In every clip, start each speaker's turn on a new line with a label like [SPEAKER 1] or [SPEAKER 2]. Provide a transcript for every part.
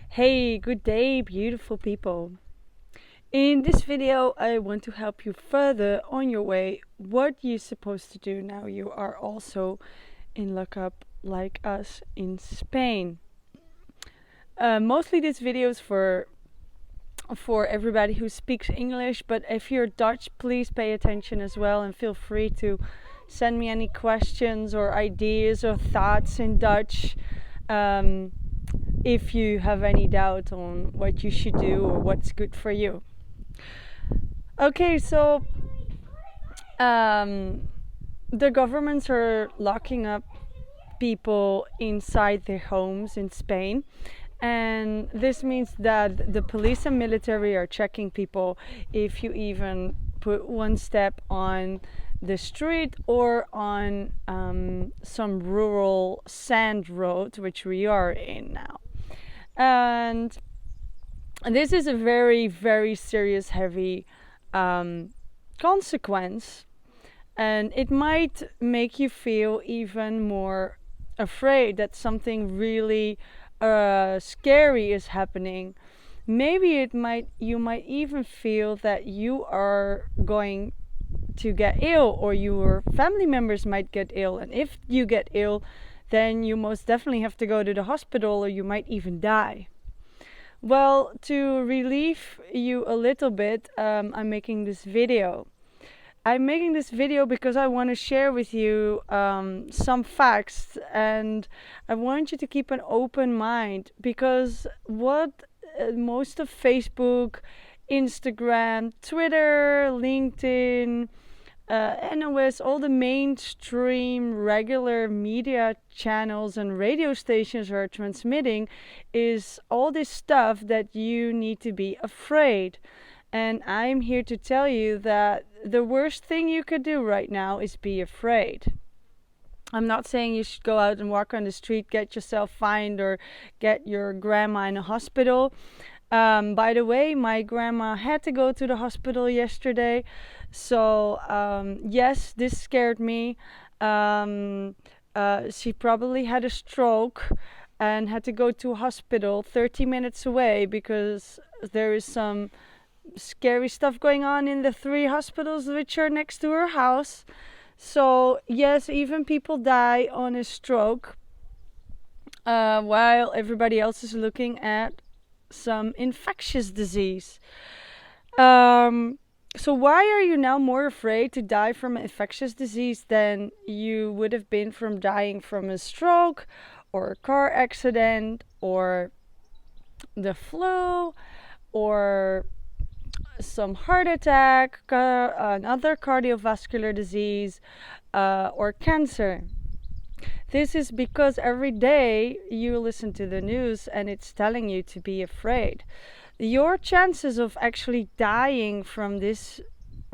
[SPEAKER 1] Hey, good day, beautiful people. In this video, I want to help you further on your way what you're supposed to do now you are also in lockup like us in Spain. Mostly this video is for everybody who speaks English, but if you're Dutch, please pay attention as well and feel free to send me any questions or ideas or thoughts in Dutch. If you have any doubt on what you should do or what's good for you. Okay, so the governments are locking up people inside their homes in Spain, and this means that the police and military are checking people if you even put one step on the street or on some rural sand road, which we are in now. And this is a very, very serious, heavy consequence, and it might make you feel even more afraid that something really scary is happening. Maybe you might even feel that you are going to get ill, or your family members might get ill, and if you get ill, then you most definitely have to go to the hospital, or you might even die. Well, to relieve you a little bit, I'm making this video. I'm making this video because I want to share with you some facts, and I want you to keep an open mind, because what most of Facebook, Instagram, Twitter, LinkedIn, NOS, all the mainstream regular media channels and radio stations are transmitting is all this stuff that you need to be afraid. And I'm here to tell you that the worst thing you could do right now is be afraid. I'm not saying you should go out and walk on the street, get yourself fined, or get your grandma in a hospital. By the way, my grandma had to go to the hospital yesterday. So, yes, this scared me. She probably had a stroke and had to go to a hospital 30 minutes away because there is some scary stuff going on in the 3 hospitals which are next to her house. So, yes, even people die on a stroke while everybody else is looking at some infectious disease. So why are you now more afraid to die from an infectious disease than you would have been from dying from a stroke or a car accident or the flu or some heart attack, another cardiovascular disease, or cancer? This is because every day you listen to the news and it's telling you to be afraid. Your chances of actually dying from this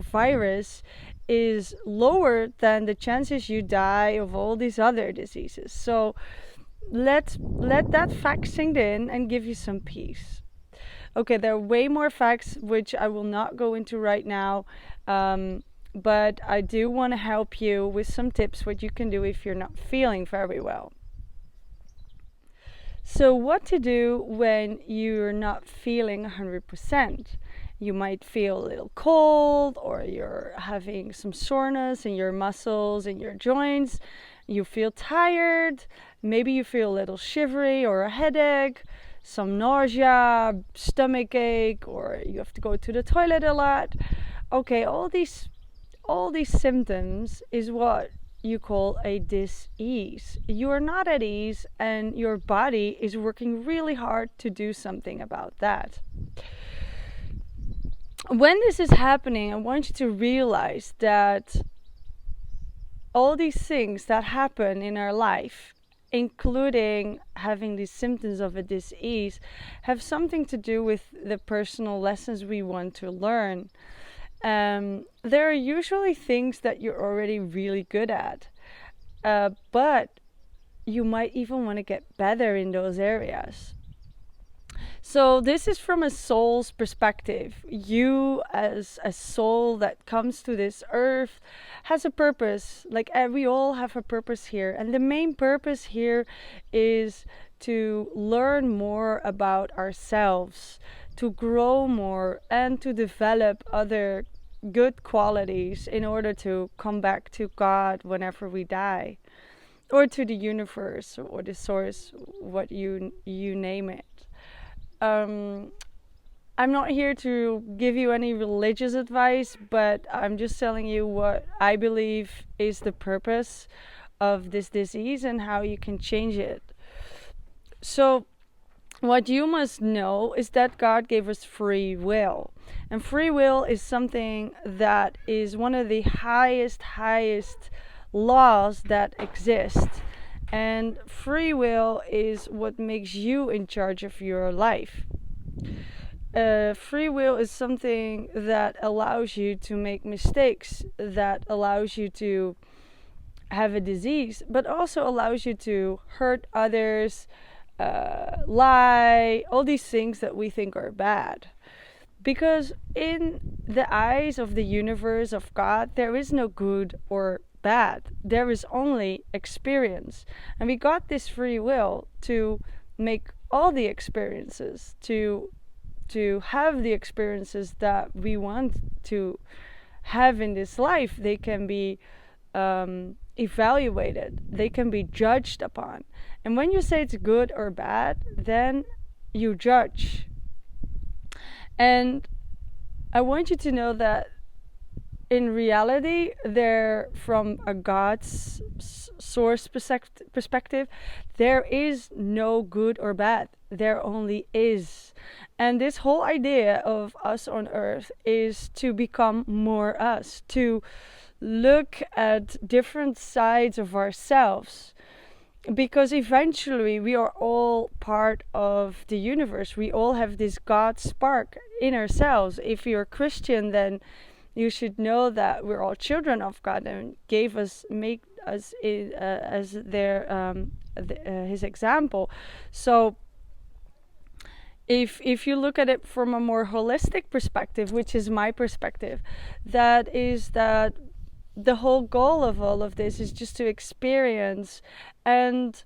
[SPEAKER 1] virus is lower than the chances you die of all these other diseases. So let that fact sink in and give you some peace. Okay, there are way more facts which I will not go into right now. But I do want to help you with some tips what you can do if you're not feeling very well. So what to do when you're not feeling 100%? You might feel a little cold, or you're having some soreness in your muscles and your joints. You feel tired. Maybe you feel a little shivery or a headache, some nausea, stomach ache, or you have to go to the toilet a lot. Okay, all these symptoms is what you call a dis-ease. You are not at ease, and your body is working really hard to do something about that. When this is happening, I want you to realize that all these things that happen in our life, including having these symptoms of a dis-ease, have something to do with the personal lessons we want to learn. There are usually things that you're already really good at, but you might even want to get better in those areas. So this is from a soul's perspective. You, as a soul that comes to this earth, has a purpose. Like we all have a purpose here, and the main purpose here is to learn more about ourselves, to grow more, and to develop other good qualities in order to come back to God whenever we die, or to the universe or the source, what you name it. I'm not here to give you any religious advice, but I'm just telling you what I believe is the purpose of this disease and how you can change it. So what you must know is that God gave us free will. And free will is something that is one of the highest laws that exist. And free will is what makes you in charge of your life. Free will is something that allows you to make mistakes, that allows you to have a disease, but also allows you to hurt others, lie, all these things that we think are bad. Because in the eyes of the universe, of God, there is no good or bad. There is only experience. And we got this free will to make all the experiences, to have the experiences that we want to have in this life. They can be evaluated, they can be judged upon. And when you say it's good or bad, then you judge. And I want you to know that in reality, there, from a God's source perspective, there is no good or bad. There only is. And this whole idea of us on earth is to become more us, to look at different sides of ourselves. Because eventually we are all part of the universe. We all have this God spark in ourselves. If you're a Christian, then you should know that we're all children of God, and make us as their His example. So if you look at it from a more holistic perspective, which is my perspective, that the whole goal of all of this is just to experience. And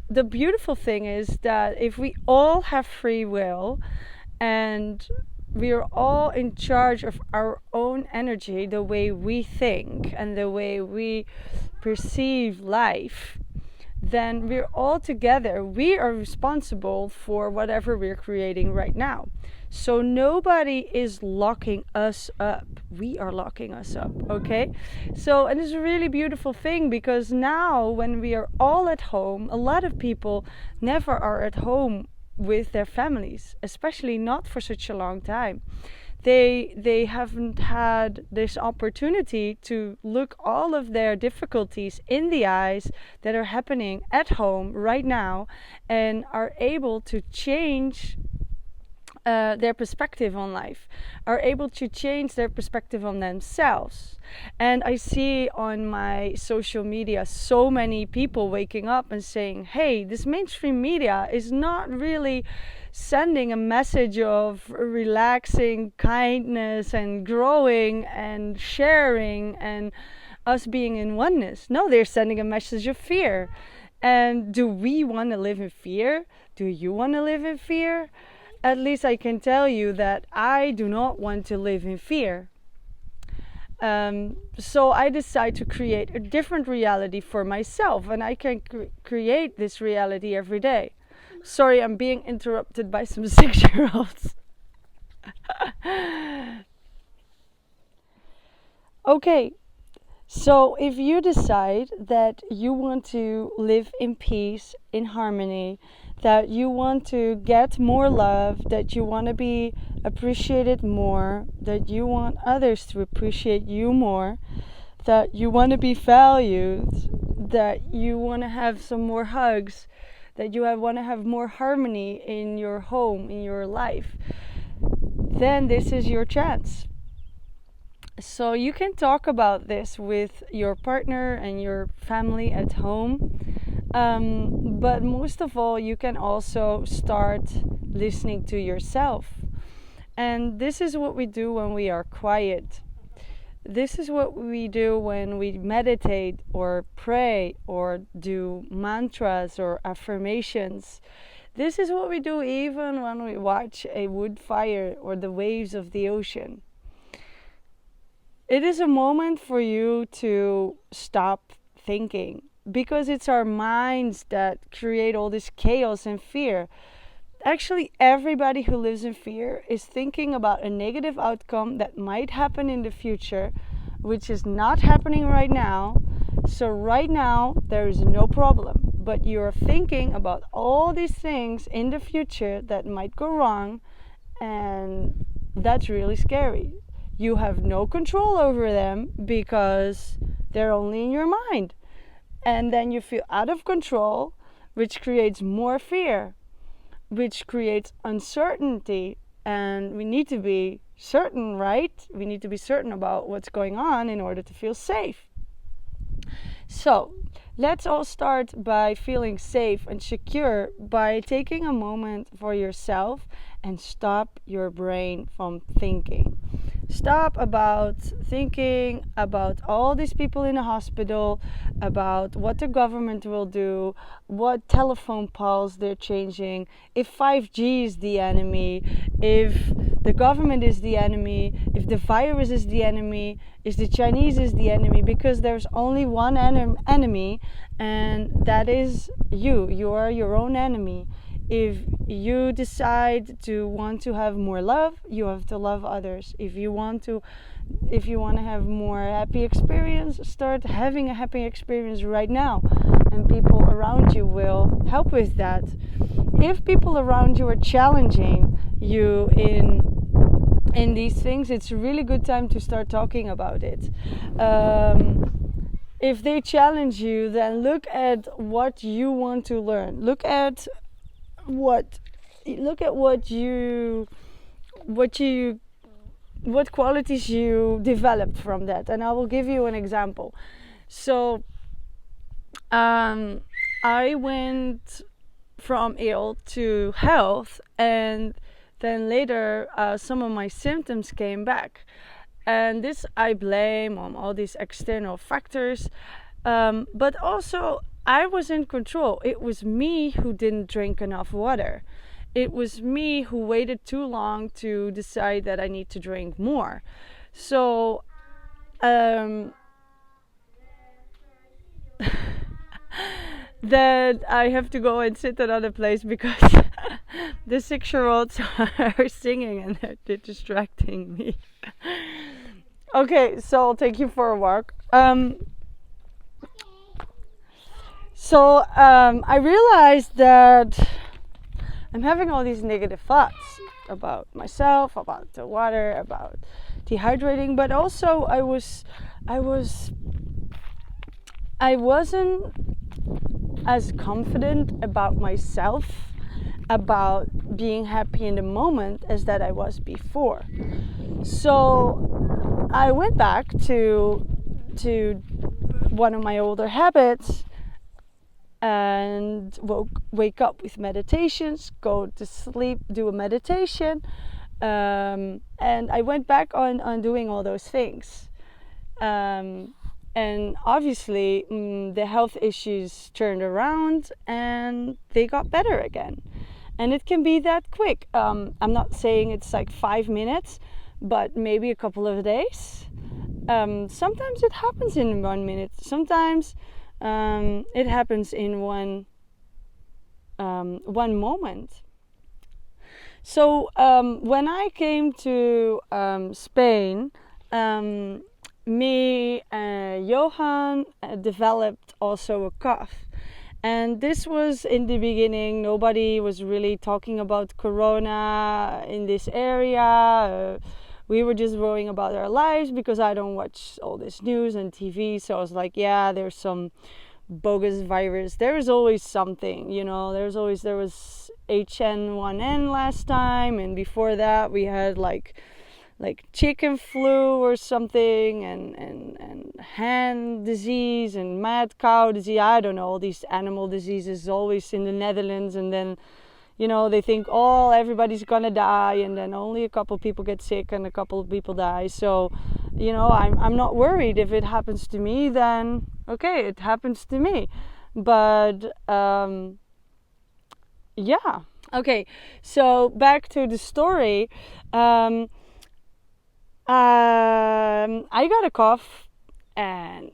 [SPEAKER 1] the beautiful thing is that if we all have free will and we are all in charge of our own energy, the way we think and the way we perceive life, then we're all together. We are responsible for whatever we're creating right now. So nobody is locking us up. We are locking us up, okay? So, and it's a really beautiful thing, because now when we are all at home, a lot of people never are at home with their families, especially not for such a long time. They haven't had this opportunity to look all of their difficulties in the eyes that are happening at home right now, and are able to change their perspective on life, are able to change their perspective on themselves. And I see on my social media so many people waking up and saying, hey, this mainstream media is not really sending a message of relaxing, kindness and growing and sharing and us being in oneness. No, they're sending a message of fear. And do we want to live in fear? Do you want to live in fear? At least I can tell you that I do not want to live in fear. So I decide to create a different reality for myself, and I can create this reality every day. Sorry, I'm being interrupted by some 6-year-olds. Okay, so if you decide that you want to live in peace, in harmony, that you want to get more love, that you want to be appreciated more, that you want others to appreciate you more, that you want to be valued, that you want to have some more hugs, that you want to have more harmony in your home, in your life, then this is your chance. So you can talk about this with your partner and your family at home. But most of all, you can also start listening to yourself. And this is what we do when we are quiet. This is what we do when we meditate or pray or do mantras or affirmations. This is what we do even when we watch a wood fire or the waves of the ocean. It is a moment for you to stop thinking, because it's our minds that create all this chaos and fear. Actually, everybody who lives in fear is thinking about a negative outcome that might happen in the future, which is not happening right now. So right now, there is no problem. But you're thinking about all these things in the future that might go wrong, and that's really scary. You have no control over them because they're only in your mind. And then you feel out of control, which creates more fear, which creates uncertainty. And we need to be certain, right? We need to be certain about what's going on in order to feel safe. So let's all start by feeling safe and secure by taking a moment for yourself and stop your brain from thinking. Stop about thinking about all these people in the hospital, about what the government will do, what telephone poles they're changing, if 5G is the enemy, if the government is the enemy, if the virus is the enemy, if the Chinese is the enemy, because there's only one enemy, and that is you. You are your own enemy. If you decide to want to have more love, you have to love others. If you want to have more happy experience, start having a happy experience right now, and people around you will help with that. If people around you are challenging you in these things, it's a really good time to start talking about it. If they challenge you, then look at what you want to learn. Look at what qualities you developed from that, and I will give you an example. So I went from ill to health, and then later some of my symptoms came back, and this I blame on all these external factors, but also I was in control. It was me who didn't drink enough water. It was me who waited too long to decide that I need to drink more. So that I have to go and sit another place because the 6-year-olds are singing and they're distracting me. Okay, so I'll take you for a walk. So I realized that I'm having all these negative thoughts about myself, about the water, about dehydrating, but also I wasn't as confident about myself, about being happy in the moment as that I was before. So I went back to one of my older habits and wake up with meditations, go to sleep, do a meditation, and I went back on doing all those things. And obviously the health issues turned around and they got better again. And it can be that quick. I'm not saying it's like 5 minutes, but maybe a couple of days. Sometimes it happens in 1 minute. Sometimes it happens in one moment. So when I came to Spain, me and Johan developed also a cough. And this was in the beginning, nobody was really talking about Corona in this area. We were just worrying about our lives because I don't watch all this news and TV. So I was like, yeah, there's some bogus virus. There is always something, you know. There was H1N1 last time, and before that we had like chicken flu or something, and hen disease and mad cow disease. I don't know, all these animal diseases always in the Netherlands, and then, you know, they think, oh, everybody's gonna die, and then only a couple people get sick and a couple of people die. So I'm not worried. If it happens to me, then okay, it happens to me. But yeah. Okay, so back to the story. I got a cough, and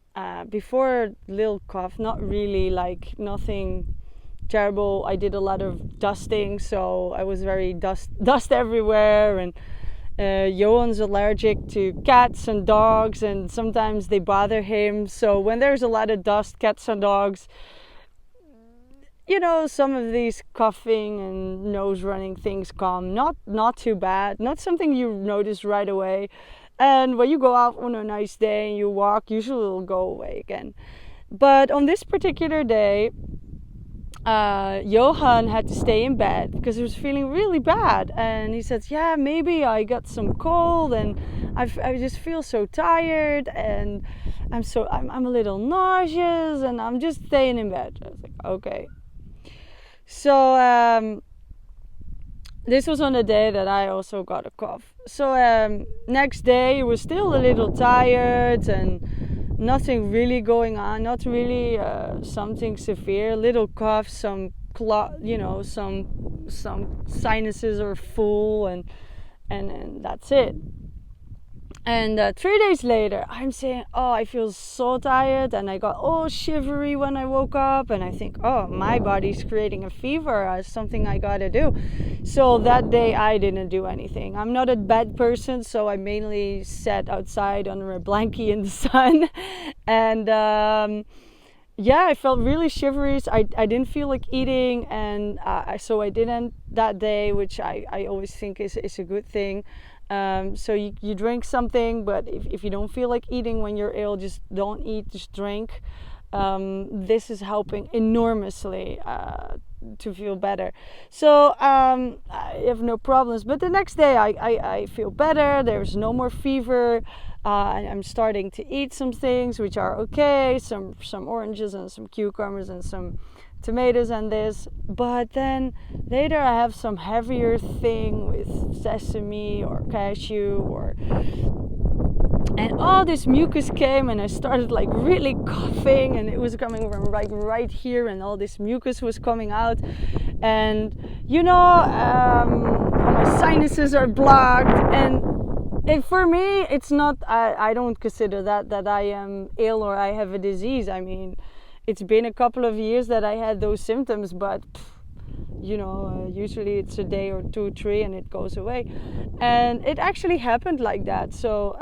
[SPEAKER 1] before little cough, not really, like nothing terrible. I did a lot of dusting, so I was very dust everywhere, and Johan's allergic to cats and dogs, and sometimes they bother him. So when there's a lot of dust, cats and dogs, some of these coughing and nose running things come. Not too bad, not something you notice right away. And when you go out on a nice day and you walk, usually it'll go away again. But on this particular day, Johan had to stay in bed because he was feeling really bad. And he said, yeah, maybe I got some cold, and I just feel so tired, and I'm a little nauseous, and I'm just staying in bed. I was like, okay. So this was on the day that I also got a cough. So next day he was still a little tired and nothing really going on, not really something severe. Little cough, some sinuses are full, and that's it. And 3 days later, I'm saying, oh, I feel so tired, and I got all shivery when I woke up, and I think, oh, my body's creating a fever, something I gotta do. So that day I didn't do anything. I'm not a bed person, so I mainly sat outside under a blankie in the sun. And yeah, I felt really shivery. I didn't feel like eating, and so I didn't that day, which I always think is a good thing. So you drink something, but if you don't feel like eating when you're ill, just don't eat, just drink. This is helping enormously to feel better. So I have no problems. But the next day I feel better. There's no more fever. I'm starting to eat some things which are okay, some oranges and some cucumbers and some tomatoes and this. But then later I have some heavier thing with sesame or cashew and all this mucus came, and I started like really coughing, and it was coming from like right here, and all this mucus was coming out, and my sinuses are blocked, and for me it's not, I don't consider that I am ill or I have a disease. I mean, it's been a couple of years that I had those symptoms, but usually it's a day or 2, 3 and it goes away. And it actually happened like that. So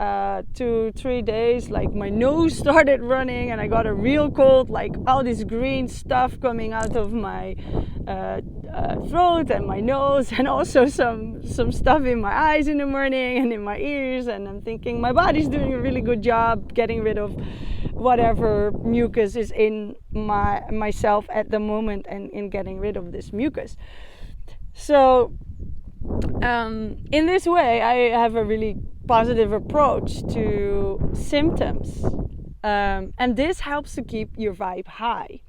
[SPEAKER 1] 2, 3 days, like my nose started running, and I got a real cold, like all this green stuff coming out of my throat and my nose, and also some stuff in my eyes in the morning and in my ears. And I'm thinking my body's doing a really good job getting rid of whatever mucus is in myself at the moment, and in getting rid of this mucus. So in this way I have a really positive approach to symptoms, and this helps to keep your vibe high.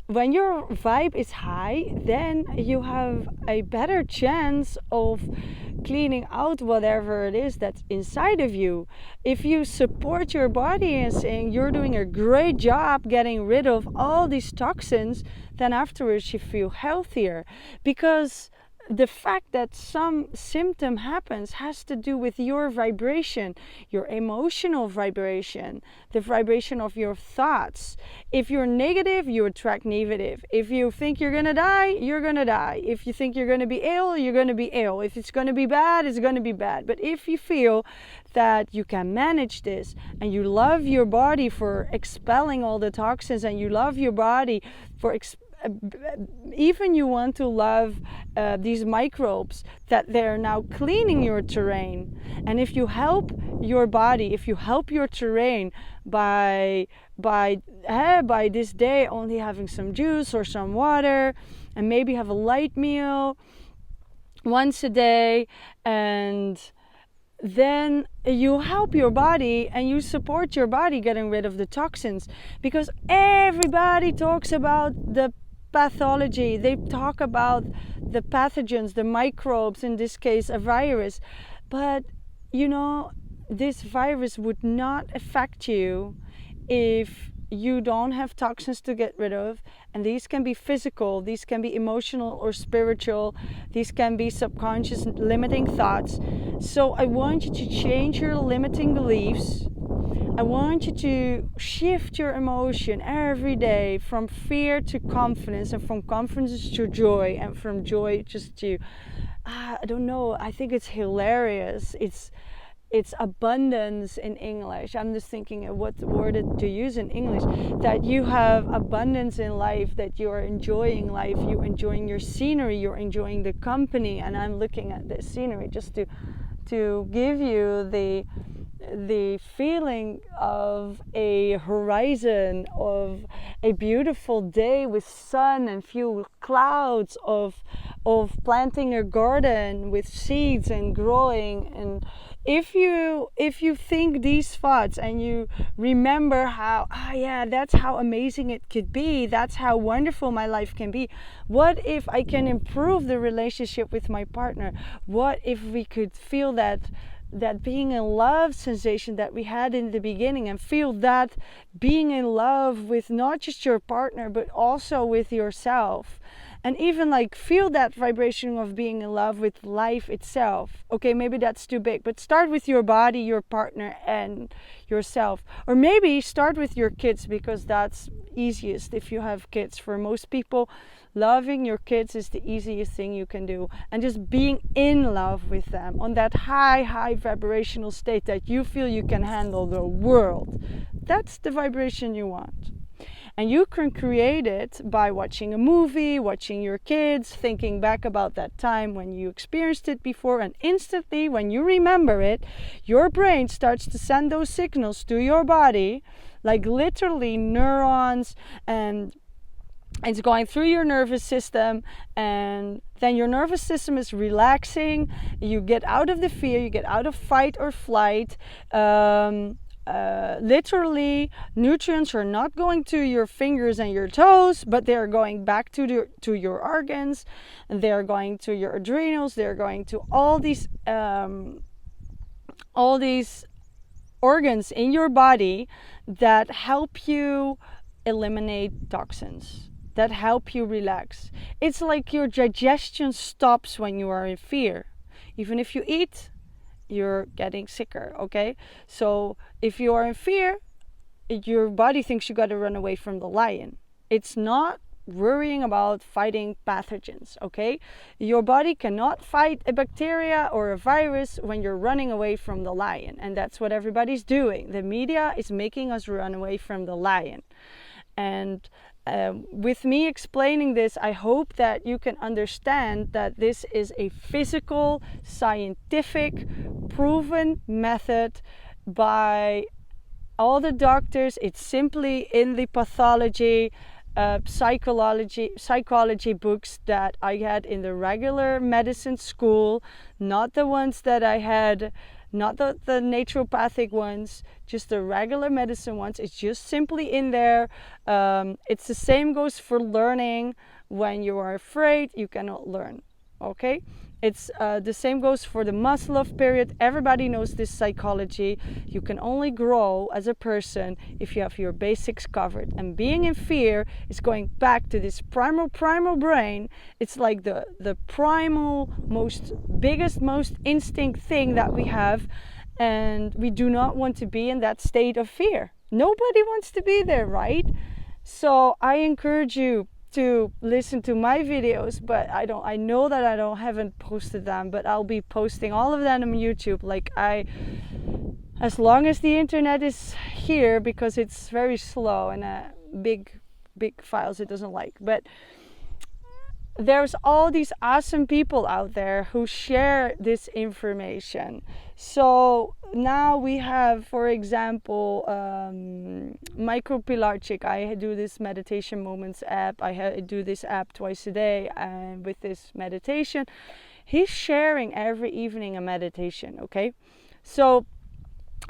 [SPEAKER 1] When your vibe is high, then you have a better chance of cleaning out whatever it is that's inside of you. If you support your body and saying you're doing a great job getting rid of all these toxins, then afterwards you feel healthier. Because the fact that some symptom happens has to do with your vibration, your emotional vibration, the vibration of your thoughts. If you're negative, you attract negative. If you think you're gonna die, you're gonna die. If you think you're gonna be ill, you're gonna be ill. If it's gonna be bad, it's gonna be bad. But if you feel that you can manage this, and you love your body for expelling all the toxins, and you love your body for even you want to love these microbes, that they're now cleaning your terrain. And if you help your body, if you help your terrain by this day only having some juice or some water, and maybe have a light meal once a day, and then you help your body and you support your body getting rid of the toxins. Because everybody talks about the pathology, they talk about the pathogens, the microbes, in this case a virus, but this virus would not affect you if you don't have toxins to get rid of. And these can be physical, these can be emotional or spiritual, these can be subconscious limiting thoughts. So I want you to change your limiting beliefs. I want you to shift your emotion every day from fear to confidence, and from confidence to joy, and from joy just to I don't know, I think it's hilarious. It's abundance in English. I'm just thinking of what word to use in English. That you have abundance in life, that you are enjoying life, you're enjoying your scenery, you're enjoying the company. And I'm looking at this scenery just to give you the feeling of a horizon, of a beautiful day with sun and few clouds, of planting a garden with seeds and growing. And if you think these thoughts and you remember how yeah, that's how amazing it could be, that's how wonderful my life can be, what if I can improve the relationship with my partner, what if we could feel that being in love sensation that we had in the beginning, and feel that being in love with not just your partner but also with yourself, and even like feel that vibration of being in love with life itself. Okay, maybe that's too big, but start with your body, your partner, and yourself. Or maybe start with your kids, because that's easiest if you have kids. For most people, loving your kids is the easiest thing you can do, and just being in love with them on that high vibrational state that you feel you can handle the world. That's the vibration you want. And you can create it by watching a movie, watching your kids, thinking back about that time when you experienced it before, and instantly when you remember it, your brain starts to send those signals to your body, like literally neurons, and it's going through your nervous system, and then your nervous system is relaxing. You get out of the fear, you get out of fight or flight. Literally, nutrients are not going to your fingers and your toes, but they're going back to your organs, and they're going to your adrenals. They're going to all these organs in your body that help you eliminate toxins, that help you relax. It's like your digestion stops when you are in fear. Even if you eat, you're getting sicker, okay? So if you are in fear, your body thinks you got to run away from the lion. It's not worrying about fighting pathogens, okay? Your body cannot fight a bacteria or a virus when you're running away from the lion, and that's what everybody's doing. The media is making us run away from the lion. And with me explaining this, I hope that you can understand that this is a physical, scientific, proven method by all the doctors. It's simply in the pathology, psychology books that I had in the regular medicine school, not the ones that I had, not the naturopathic ones, just the regular medicine ones. It's just simply in there. It's the same goes for learning. When you are afraid, you cannot learn, okay? It's the same goes for the Maslow period. Everybody knows this psychology. You can only grow as a person if you have your basics covered. And being in fear is going back to this primal brain. It's like the primal, biggest, most instinct thing that we have. And we do not want to be in that state of fear. Nobody wants to be there, right? So I encourage you to listen to my videos, but I know that I haven't posted them, but I'll be posting all of them on YouTube. As long as the internet is here, because it's very slow and big files it doesn't like. But there's all these awesome people out there who share this information. So now we have, for example, Micropelagic. I do this meditation moments app. I do this app twice a day, and with this meditation, he's sharing every evening a meditation. Okay, so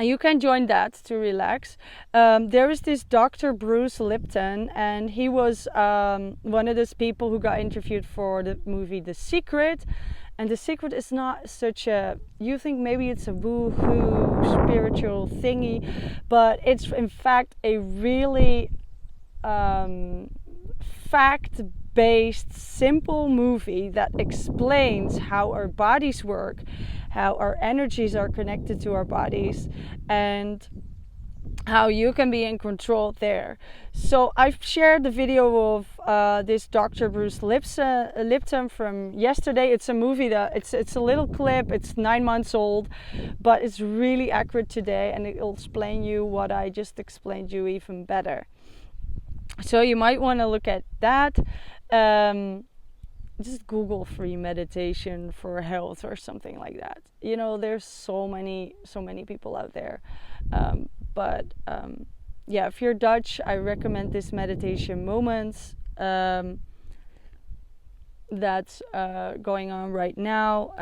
[SPEAKER 1] you can join that to relax. There is this Dr. Bruce Lipton, and he was one of those people who got interviewed for the movie The Secret. And the secret is not such a, you think maybe it's a woo-hoo spiritual thingy, but it's in fact a really fact-based, simple movie that explains how our bodies work, how our energies are connected to our bodies, and how you can be in control there. So I've shared the video of this Dr. Bruce Lipton from yesterday. It's a movie that it's a little clip. It's 9 months old, but it's really accurate today, and it will explain you what I just explained you even better. So you might want to look at that. Just Google free meditation for health or something like that. You know, there's so many people out there. But yeah, if you're Dutch, I recommend this meditation moments that's going on right now.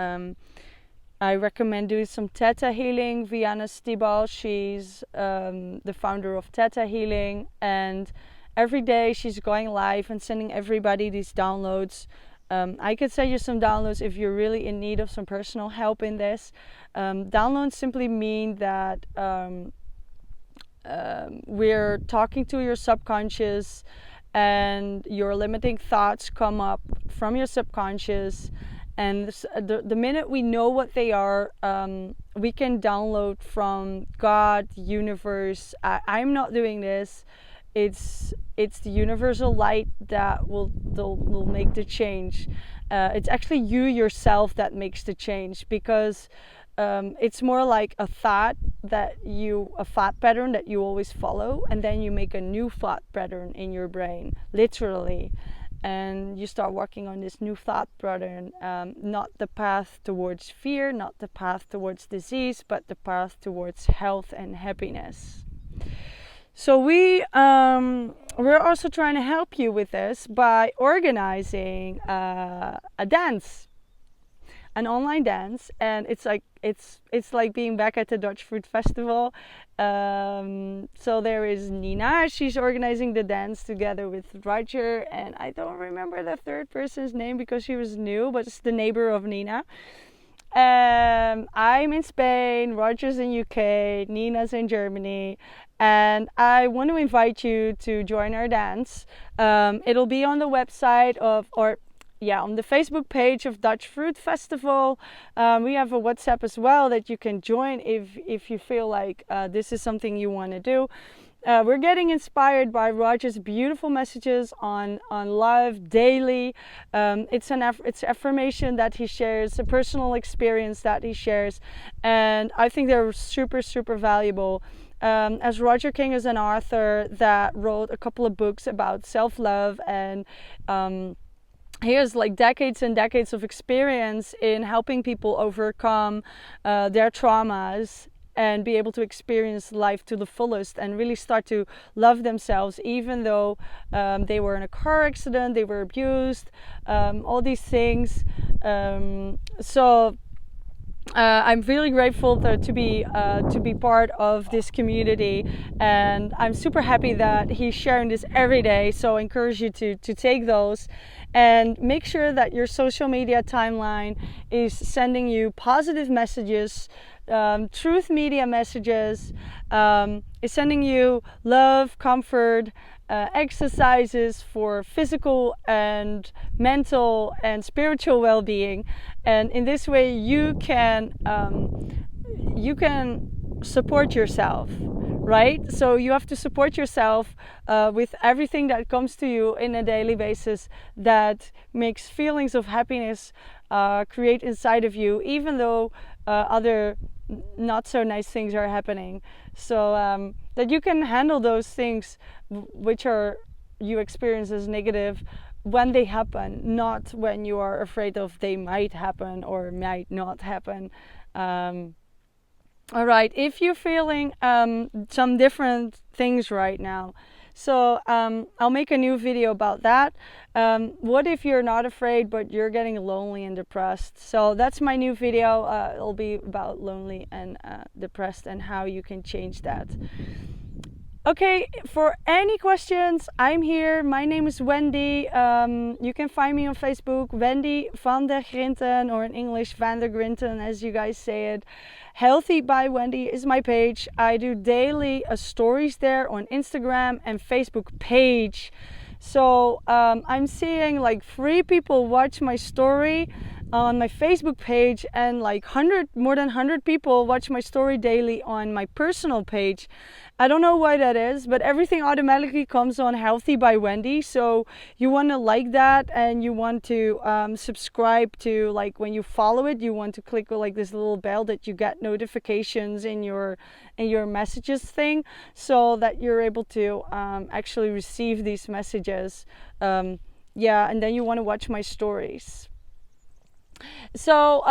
[SPEAKER 1] I recommend doing some Theta healing. Vianna Stibal, she's the founder of Theta Healing, and every day she's going live and sending everybody these downloads. I could send you some downloads if you're really in need of some personal help in this. Downloads simply mean that we're talking to your subconscious, and your limiting thoughts come up from your subconscious, and the minute we know what they are, we can download from God, universe. I'm not doing this. It's the universal light that will make the change. It's actually you yourself that makes the change, because it's more like a thought pattern that you always follow, and then you make a new thought pattern in your brain, literally, and you start working on this new thought pattern. Not the path towards fear, not the path towards disease, but the path towards health and happiness. So we're also trying to help you with this by organizing a dance, an online dance, and it's like being back at the Dutch Fruit Festival. So there is Nina, she's organizing the dance together with Roger, and I don't remember the third person's name because she was new, but it's the neighbor of Nina. I'm in Spain, Roger's in UK, Nina's in Germany, and I want to invite you to join our dance. It'll be on the website on the Facebook page of Dutch Fruit Festival. We have a WhatsApp as well that you can join if you feel like this is something you want to do. We're getting inspired by Roger's beautiful messages on love daily. It's affirmation that he shares, a personal experience that he shares, and I think they're super, super valuable. As Roger King is an author that wrote a couple of books about self-love, and he has like decades and decades of experience in helping people overcome their traumas and be able to experience life to the fullest and really start to love themselves, even though they were in a car accident, they were abused, all these things. So I'm really grateful to be part of this community, and I'm super happy that he's sharing this every day. So I encourage you to take those, and make sure that your social media timeline is sending you positive messages. Truth media messages is sending you love, comfort, exercises for physical and mental and spiritual well-being, and in this way you can support yourself, right? So you have to support yourself with everything that comes to you in a daily basis that makes feelings of happiness create inside of you, even though other not so nice things are happening. So that you can handle those things which are you experience as negative when they happen, not when you are afraid of they might happen or might not happen. All right, if you're feeling some different things right now, so I'll make a new video about that. What if you're not afraid but you're getting lonely and depressed? So that's my new video. It'll be about lonely and depressed and how you can change that. Okay, for any questions, I'm here. My name is Wendy. You can find me on Facebook, Wendy van der Grinten, or in English, Van der Grinten, as you guys say it. Healthy by Wendy is my page. I do daily stories there on Instagram and Facebook page. So I'm seeing like 3 people watch my story on my Facebook page, and like more than 100 people watch my story daily on my personal page. I don't know why that is, but everything automatically comes on Healthy by Wendy. So you want to like that, and you want to subscribe to, like, when you follow it, you want to click like this little bell that you get notifications in your messages thing, so that you're able to actually receive these messages. Yeah, and then you want to watch my stories. So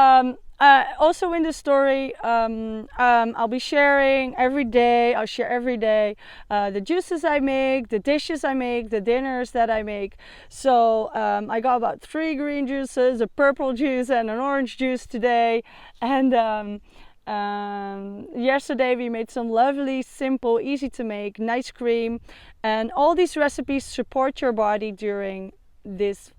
[SPEAKER 1] also in the story, I'll be sharing every day. I'll share every day the juices I make, the dishes I make, the dinners that I make. So I got about 3 green juices, a purple juice, and an orange juice today. And yesterday we made some lovely, simple, easy to make nice cream. And all these recipes support your body during this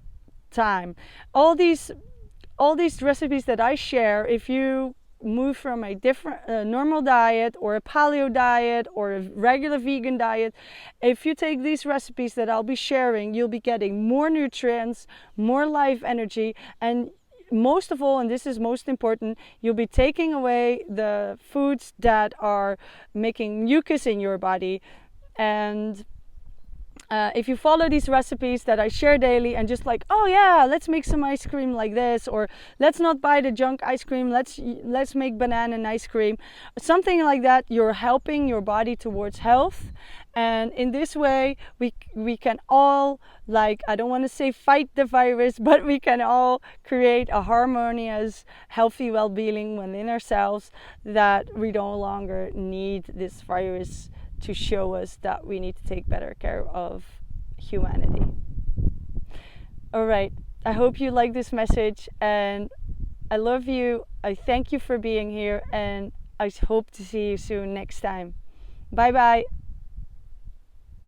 [SPEAKER 1] time. All these recipes that I share, if you move from a different normal diet or a paleo diet or a regular vegan diet, if you take these recipes that I'll be sharing, you'll be getting more nutrients, more life energy, and most of all, and this is most important, you'll be taking away the foods that are making mucus in your body. And if you follow these recipes that I share daily, and just like, oh yeah, let's make some ice cream like this, or let's not buy the junk ice cream, let's make banana and ice cream, something like that, you're helping your body towards health. And in this way, we can all, like, I don't want to say fight the virus, but we can all create a harmonious, healthy well-being within ourselves, that we no longer need this virus to show us that we need to take better care of humanity. All right, I hope you like this message, and I love you. I thank you for being here, and I hope to see you soon next time. Bye bye.